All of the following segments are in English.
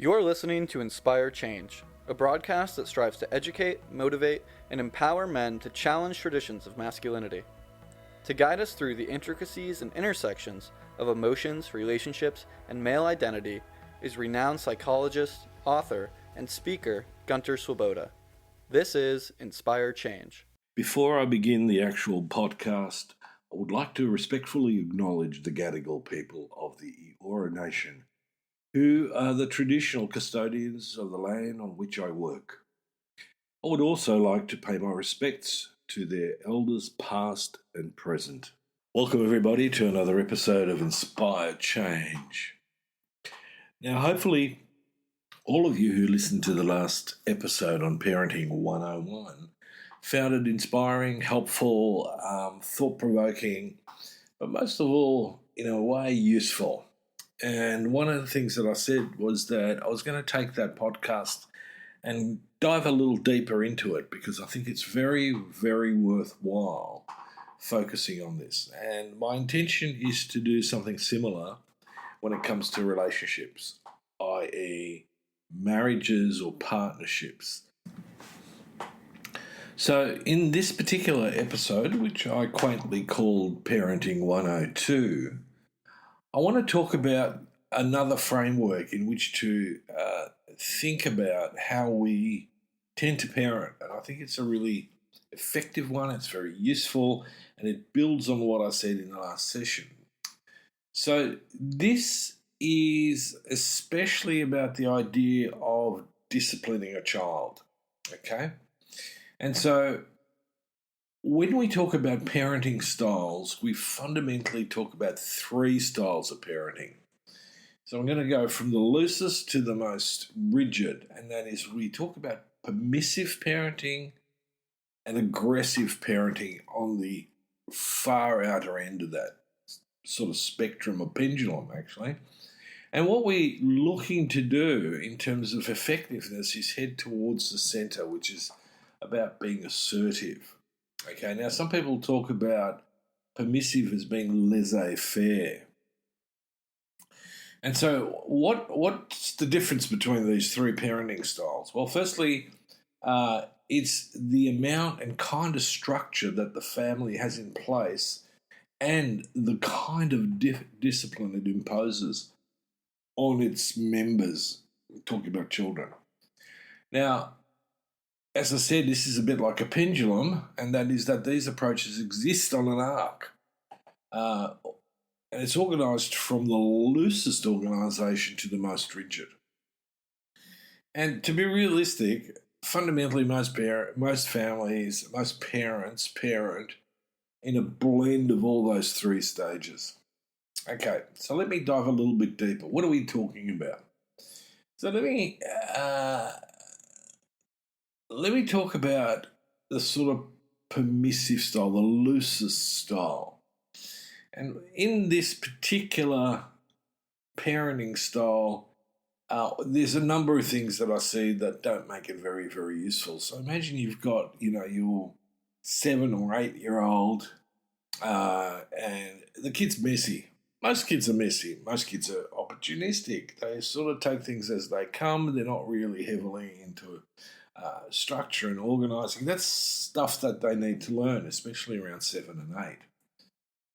You're listening to Inspire Change, a broadcast that strives to educate, motivate, and empower men to challenge traditions of masculinity. To guide us through the intricacies and intersections of emotions, relationships, and male identity is renowned psychologist, author, and speaker Gunter. This is Inspire Change. Before I begin the actual podcast, I would like to respectfully acknowledge the Gadigal people of the Eora Nation, who are the traditional custodians of the land on which I work. I would also like to pay my respects to their elders past and present. Welcome everybody to another episode of Inspire Change. Now hopefully all of you who listened to the last episode on Parenting 101 found it inspiring, helpful, thought-provoking, but most of all, in a way, useful. And one of the things that I said was that I was going to take that podcast and dive a little deeper into it because I think it's very, very worthwhile focusing on this. And my intention is to do something similar when it comes to relationships, i.e. marriages or partnerships. So in this particular episode, which I quaintly called Parenting 102, I want to talk about another framework in which to think about how we tend to parent. And I think it's a really effective one, it's very useful, and it builds on what I said in the last session. So this is especially about the idea of disciplining a child, okay? And so when we talk about parenting styles, we fundamentally talk about three styles of parenting. So I'm going to go from the loosest to the most rigid, and that is we talk about permissive parenting and aggressive parenting on the far outer end of that sort of spectrum or pendulum, actually. And what we're looking to do in terms of effectiveness is head towards the center, which is about being assertive. Okay, now some people talk about permissive as being laissez-faire. And so what's the difference between these three parenting styles? Well, firstly, it's the amount and kind of structure that the family has in place and the kind of discipline it imposes on its members, talking about children. Now, as I said, this is a bit like a pendulum, and that is that these approaches exist on an arc. And it's organised from the loosest organisation to the most rigid. And to be realistic, fundamentally most families, most parents parent in a blend of all those three stages. Okay, so let me dive a little bit deeper. What are we talking about? So let me talk about the sort of permissive style, the loosest style. And in this particular parenting style, there's a number of things that I see that don't make it very, very useful. So imagine you've got, your 7 or 8 year old, and the kid's messy. Most kids are messy. Most kids are opportunistic. They sort of take things as they come. They're not really heavily into structure and organising. That's stuff that they need to learn, especially around 7 and 8.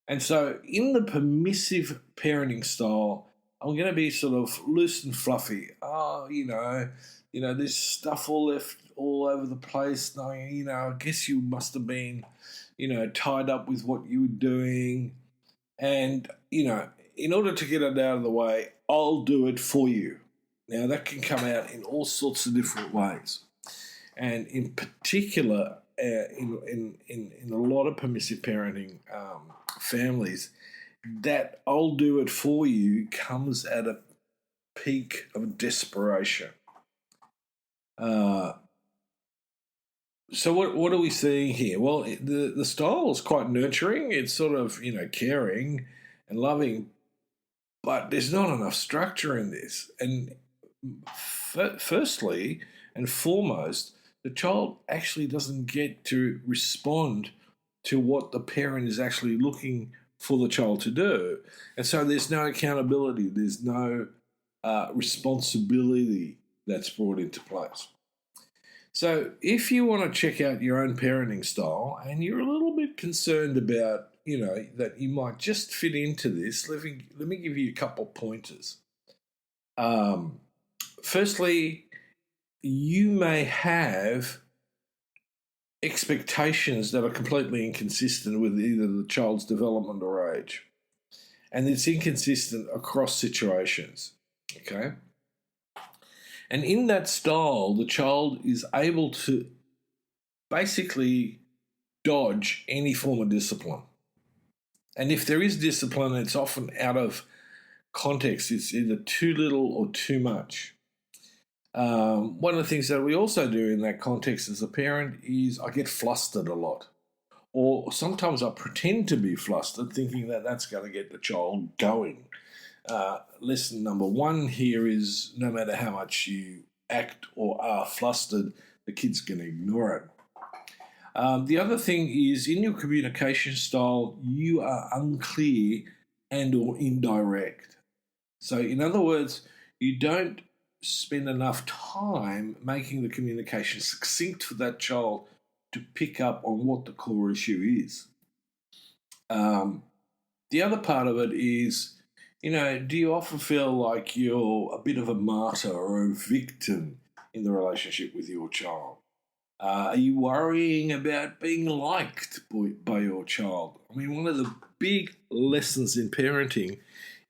And so in the permissive parenting style, I'm going to be sort of loose and fluffy. There's stuff all over the place. I guess you must have been, tied up with what you were doing. And, in order to get it out of the way, I'll do it for you. Now, that can come out in all sorts of different ways. And in particular, in a lot of permissive parenting families, that I'll do it for you comes at a peak of desperation. So what are we seeing here? Well, the style is quite nurturing. It's sort of, caring and loving, but there's not enough structure in this. And firstly and foremost, the child actually doesn't get to respond to what the parent is actually looking for the child to do. And so there's no accountability. There's no responsibility that's brought into place. So if you want to check out your own parenting style and you're a little bit concerned about, that you might just fit into this, let me give you a couple pointers. Firstly, you may have expectations that are completely inconsistent with either the child's development or age. And it's inconsistent across situations, okay? And in that style, the child is able to basically dodge any form of discipline. And if there is discipline, it's often out of context. It's either too little or too much. One of the things that we also do in that context as a parent is I get flustered a lot. Or sometimes I pretend to be flustered, thinking that that's going to get the child going. Lesson number one here is no matter how much you act or are flustered, the kid's going to ignore it. The other thing is in your communication style, you are unclear and or indirect. So in other words, you don't spend enough time making the communication succinct for that child to pick up on what the core issue is. The other part of it is, do you often feel like you're a bit of a martyr or a victim in the relationship with your child? Are you worrying about being liked by your child? I mean, one of the big lessons in parenting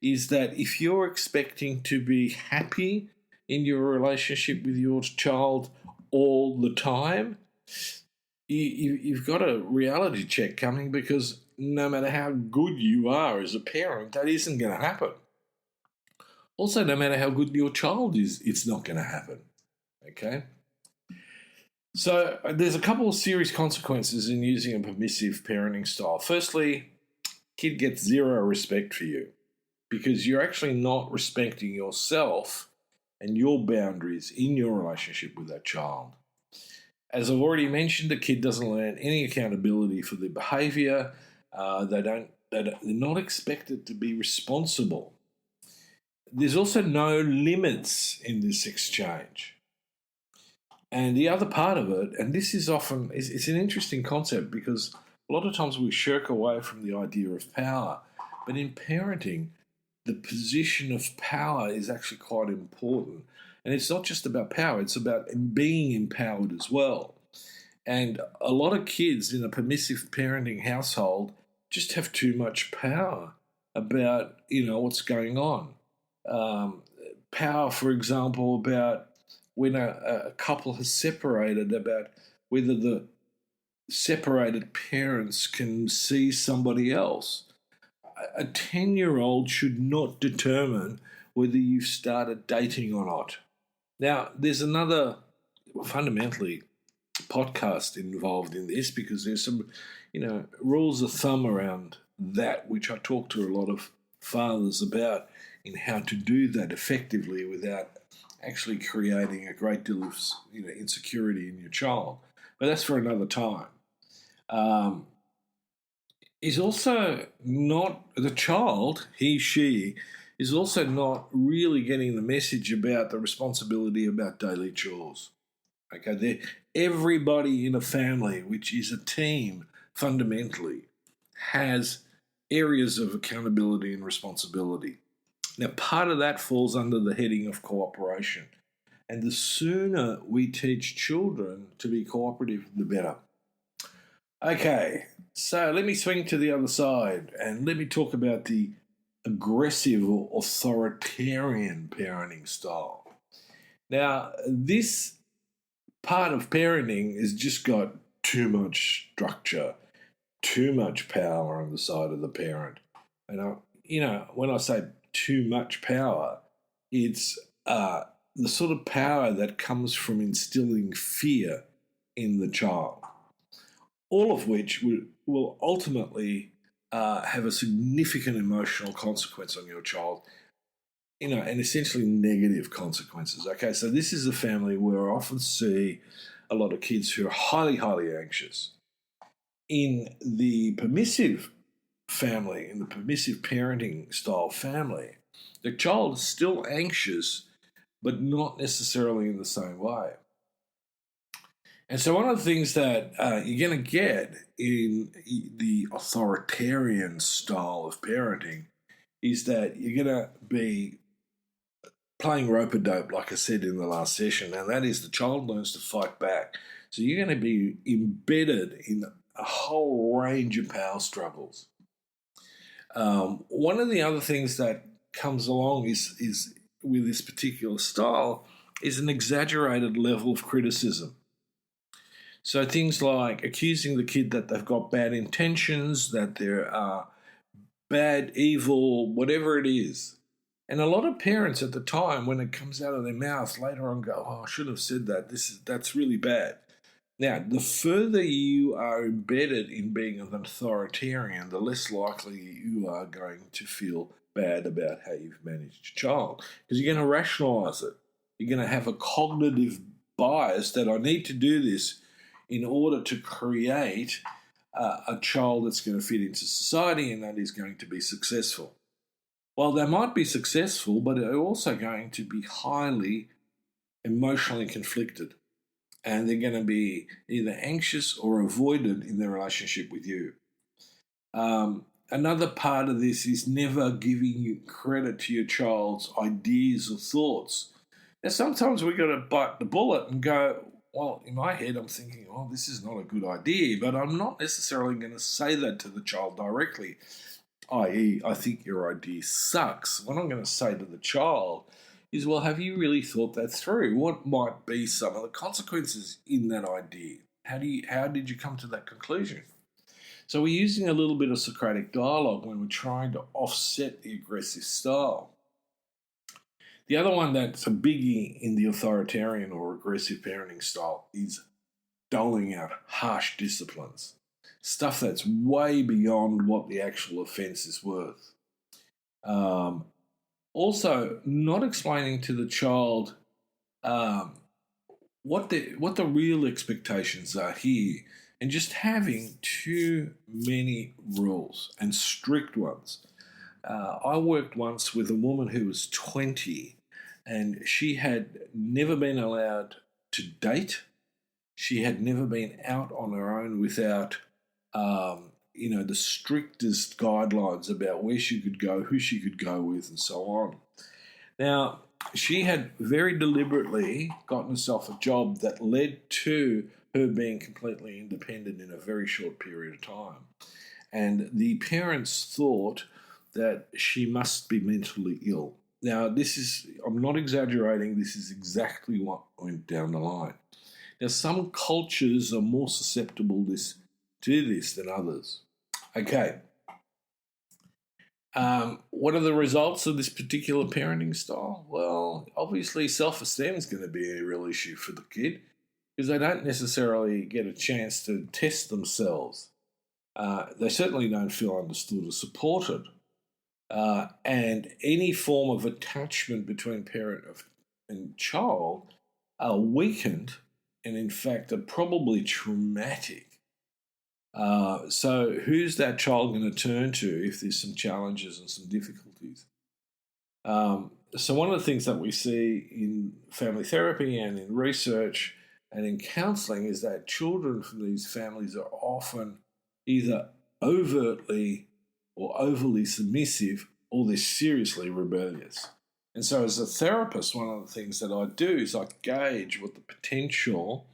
is that if you're expecting to be happy in your relationship with your child all the time, you've got a reality check coming, because no matter how good you are as a parent, that isn't going to happen. Also, no matter how good your child is, it's not going to happen. Okay? So there's a couple of serious consequences in using a permissive parenting style. Firstly, kid gets zero respect for you because you're actually not respecting yourself and your boundaries in your relationship with that child. As I've already mentioned, the kid doesn't learn any accountability for their behaviour. They're not expected to be responsible. There's also no limits in this exchange. And the other part of it, and this is often, it's an interesting concept because a lot of times we shirk away from the idea of power. But in parenting, the position of power is actually quite important. And it's not just about power, it's about being empowered as well. And a lot of kids in a permissive parenting household just have too much power about, what's going on. Power, for example, about when a couple has separated, about whether the separated parents can see somebody else. A 10-year-old should not determine whether you've started dating or not. Now, there's another fundamentally podcast involved in this because there's some, rules of thumb around that, which I talk to a lot of fathers about in how to do that effectively without actually creating a great deal of, insecurity in your child. But that's for another time. Is also not the child, she is also not really getting the message about the responsibility about daily chores. Okay, everybody in a family, which is a team fundamentally, has areas of accountability and responsibility. Now, part of that falls under the heading of cooperation. And the sooner we teach children to be cooperative, the better. Okay, so let me swing to the other side and let me talk about the aggressive or authoritarian parenting style. Now, this part of parenting has just got too much structure, too much power on the side of the parent. And, when I say too much power, it's the sort of power that comes from instilling fear in the child, all of which will ultimately have a significant emotional consequence on your child, and essentially negative consequences. Okay, so this is a family where I often see a lot of kids who are highly, highly anxious. In the permissive family, in the permissive parenting style family, The child is still anxious, but not necessarily in the same way. And so, one of the things that you're going to get in the authoritarian style of parenting is that you're going to be playing rope-a-dope, like I said in the last session, and that is the child learns to fight back. So, you're going to be embedded in a whole range of power struggles. One of the other things that comes along is with this particular style is an exaggerated level of criticism. So things like accusing the kid that they've got bad intentions, that they're bad, evil, whatever it is. And a lot of parents at the time, when it comes out of their mouth, later on go, "Oh, I should have said that. That's really bad." Now, the further you are embedded in being an authoritarian, the less likely you are going to feel bad about how you've managed your child, because you're going to rationalise it. You're going to have a cognitive bias that I need to do this in order to create a child that's going to fit into society and that is going to be successful. Well, they might be successful, but they're also going to be highly emotionally conflicted. And they're going to be either anxious or avoidant in their relationship with you. Another part of this is never giving credit to your child's ideas or thoughts. Now, sometimes we've got to bite the bullet and go, well, in my head, I'm thinking, oh, this is not a good idea, but I'm not necessarily going to say that to the child directly, i.e., I think your idea sucks. What I'm going to say to the child is, well, have you really thought that through? What might be some of the consequences in that idea? How did you come to that conclusion? So we're using a little bit of Socratic dialogue when we're trying to offset the aggressive style. The other one that's a biggie in the authoritarian or aggressive parenting style is doling out harsh disciplines, stuff that's way beyond what the actual offence is worth. Also, not explaining to the child what the real expectations are here, and just having too many rules and strict ones. I worked once with a woman who was 20, and she had never been allowed to date. She had never been out on her own without, the strictest guidelines about where she could go, who she could go with, and so on. Now, she had very deliberately gotten herself a job that led to her being completely independent in a very short period of time. And the parents thought that she must be mentally ill. Now, I'm not exaggerating, this is exactly what went down the line. Now, some cultures are more susceptible to this than others. Okay. What are the results of this particular parenting style? Well, obviously, self-esteem is going to be a real issue for the kid because they don't necessarily get a chance to test themselves. They certainly don't feel understood or supported. And any form of attachment between parent and child are weakened and, in fact, are probably traumatic. So who's that child going to turn to if there's some challenges and some difficulties? So one of the things that we see in family therapy and in research and in counselling is that children from these families are often either overtly or overly submissive or they're seriously rebellious. And so as a therapist, one of the things that I do is I gauge what the potential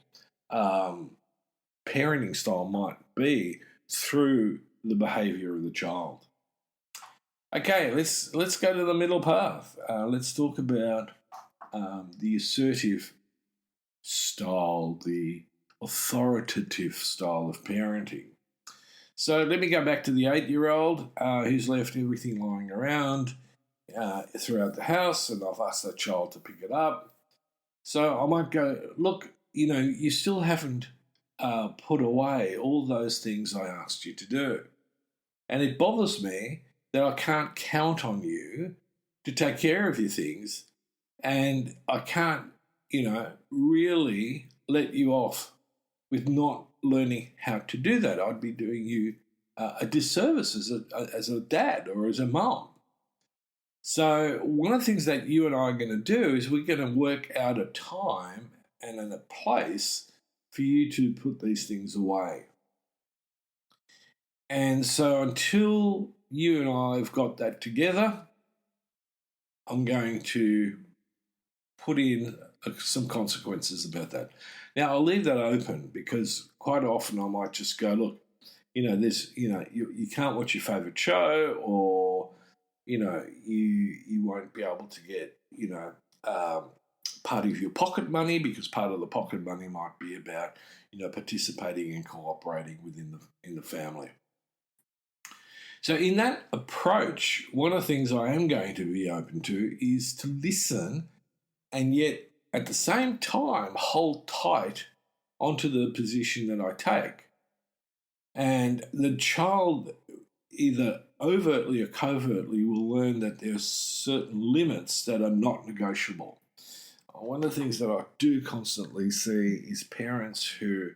parenting style might be through the behaviour of the child. Okay, let's go to the middle path. Let's talk about the assertive style, the authoritative style of parenting. So let me go back to the 8-year-old who's left everything lying around throughout the house, and I've asked that child to pick it up. So I might go, look, you still haven't put away all those things I asked you to do. And it bothers me that I can't count on you to take care of your things, and I can't, really let you off with not learning how to do that. I'd be doing you a disservice as a dad or as a mum. So one of the things that you and I are going to do is we're going to work out a time and a place for you to put these things away. And so until you and I have got that together, I'm going to put in some consequences about that. Now, I'll leave that open because quite often I might just go, look, you can't watch your favourite show, or, you won't be able to get, part of your pocket money, because part of the pocket money might be about, participating and cooperating within in the family. So, in that approach, one of the things I am going to be open to is to listen and yet at the same time hold tight onto the position that I take. And the child, either overtly or covertly, will learn that there are certain limits that are not negotiable. One of the things that I do constantly see is parents who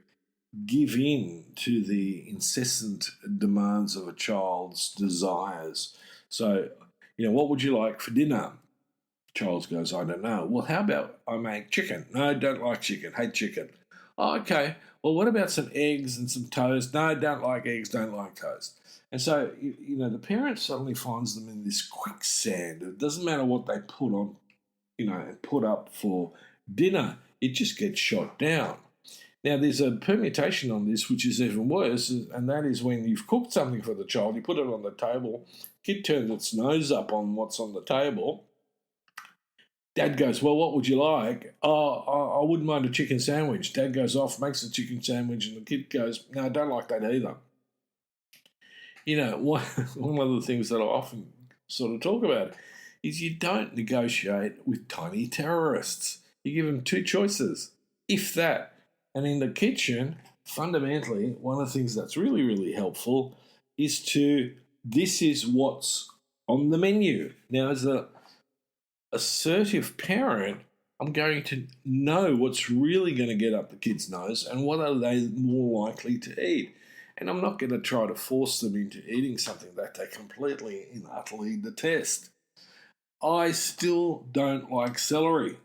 give in to the incessant demands of a child's desires. So, what would you like for dinner? Charles goes, I don't know. Well, how about I make chicken? No, don't like chicken. Hate chicken. Oh, okay. Well, what about some eggs and some toast? No, don't like eggs, don't like toast. And so, the parent suddenly finds them in this quicksand. It doesn't matter what they put on, and put up for dinner. It just gets shot down. Now, there's a permutation on this which is even worse, and that is when you've cooked something for the child, you put it on the table, kid turns its nose up on what's on the table. Dad goes, well, what would you like? Oh, I wouldn't mind a chicken sandwich. Dad goes off, makes a chicken sandwich, and the kid goes, no, I don't like that either. One of the things that I often sort of talk about is you don't negotiate with tiny terrorists. You give them two choices, if that. And in the kitchen, fundamentally, one of the things that's really, really helpful is this is what's on the menu. Now, as a assertive parent, I'm going to know what's really going to get up the kid's nose and what are they more likely to eat. And I'm not going to try to force them into eating something that they completely and utterly detest. I still don't like celery.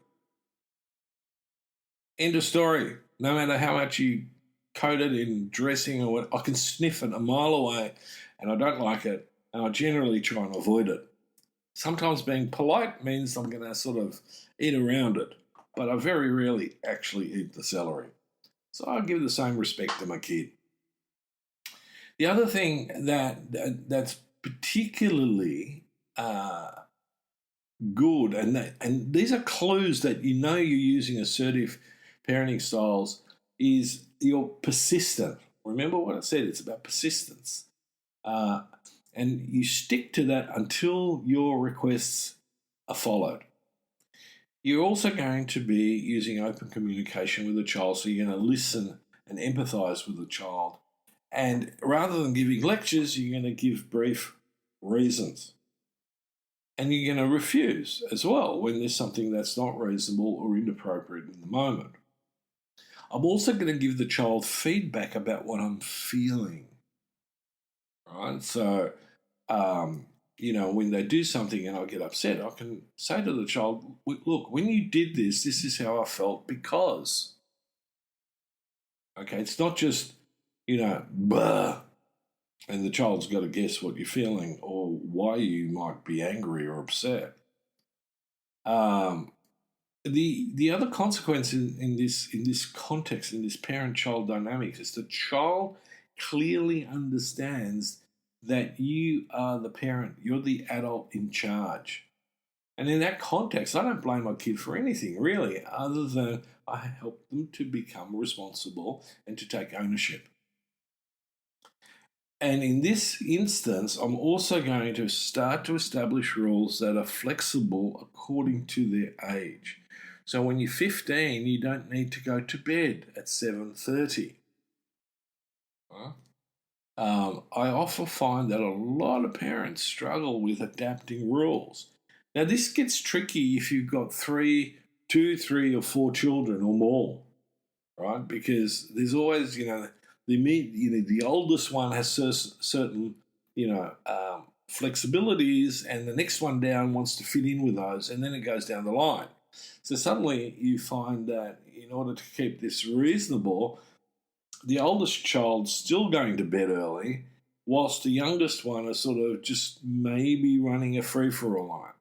End of story. No matter how much you coat it in dressing or what, I can sniff it a mile away and I don't like it, and I generally try and avoid it. Sometimes being polite means I'm going to sort of eat around it, but I very rarely actually eat the celery. So I give the same respect to my kid. The other thing that's particularly good, and these are clues that you're using assertive parenting styles, is you're persistent. Remember what I said, it's about persistence. And you stick to that until your requests are followed. You're also going to be using open communication with the child, so you're going to listen and empathise with the child. And rather than giving lectures, you're going to give brief reasons. And you're going to refuse as well when there's something that's not reasonable or inappropriate in the moment. I'm also going to give the child feedback about what I'm feeling. Right? So, when they do something and I get upset, I can say to the child, look, when you did this, this is how I felt because. Okay, it's not just, bah, and the child's got to guess what you're feeling or why you might be angry or upset. The other consequence in this context, in this parent-child dynamics, is the child clearly understands that you are the parent, you're the adult in charge. And in that context, I don't blame my kid for anything, really, other than I help them to become responsible and to take ownership. And in this instance, I'm also going to start to establish rules that are flexible according to their age. So when you're 15, you don't need to go to bed at 7:30. I often find that a lot of parents struggle with adapting rules. Now, this gets tricky if you've got two, three, or four children or more, right? Because there's always, the oldest one has certain, flexibilities, and the next one down wants to fit in with those, and then it goes down the line. So suddenly you find that in order to keep this reasonable, the oldest child's still going to bed early, whilst the youngest one is sort of just maybe running a free-for-all line.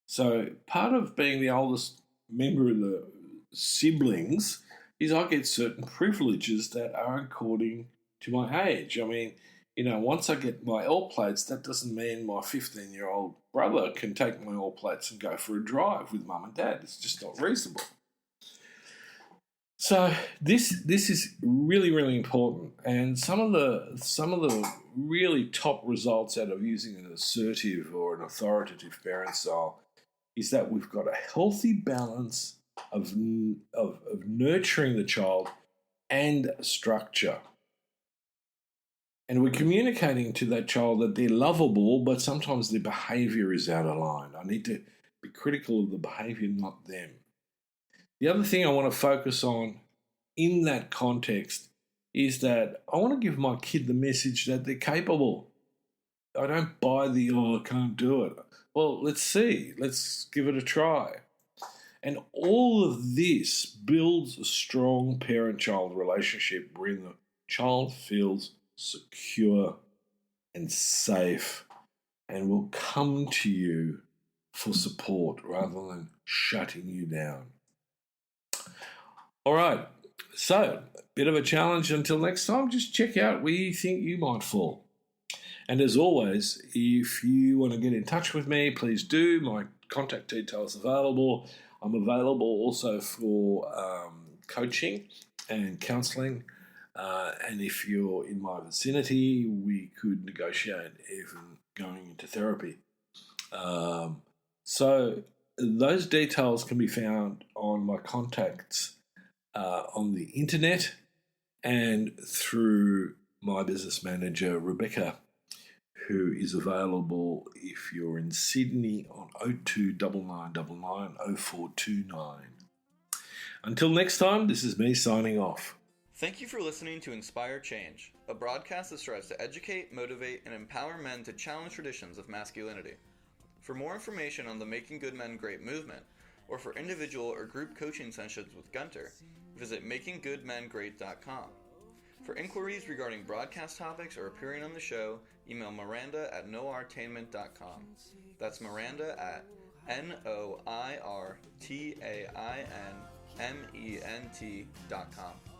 So part of being the oldest member of the siblings is I get certain privileges that are according to my age. I mean, once I get my L plates, that doesn't mean my 15-year-old brother can take my L plates and go for a drive with mum and dad. It's just not reasonable. So this is really, really important, and some of the really top results out of using an assertive or an authoritative parent style is that we've got a healthy balance of nurturing the child and structure. And we're communicating to that child that they're lovable, but sometimes their behaviour is out of line. I need to be critical of the behaviour, not them. The other thing I want to focus on in that context is that I want to give my kid the message that they're capable. I don't buy I can't do it. Well, let's see. Let's give it a try. And all of this builds a strong parent-child relationship wherein the child feels secure and safe and will come to you for support rather than shutting you down. All right, so a bit of a challenge until next time. Just check out where you think you might fall. And as always, if you want to get in touch with me, please do. My contact details available. I'm available also for coaching and counselling. And if you're in my vicinity, we could negotiate even going into therapy. So those details can be found on my contacts on the internet and through my business manager, Rebecca, who is available if you're in Sydney on 029999 0429. Until next time, this is me signing off. Thank you for listening to Inspire Change, a broadcast that strives to educate, motivate, and empower men to challenge traditions of masculinity. For more information on the Making Good Men Great movement, or for individual or group coaching sessions with Gunter, visit makinggoodmengreat.com. For inquiries regarding broadcast topics or appearing on the show, email Miranda at noirtainment.com. That's Miranda at NOIRTAINMENT.com.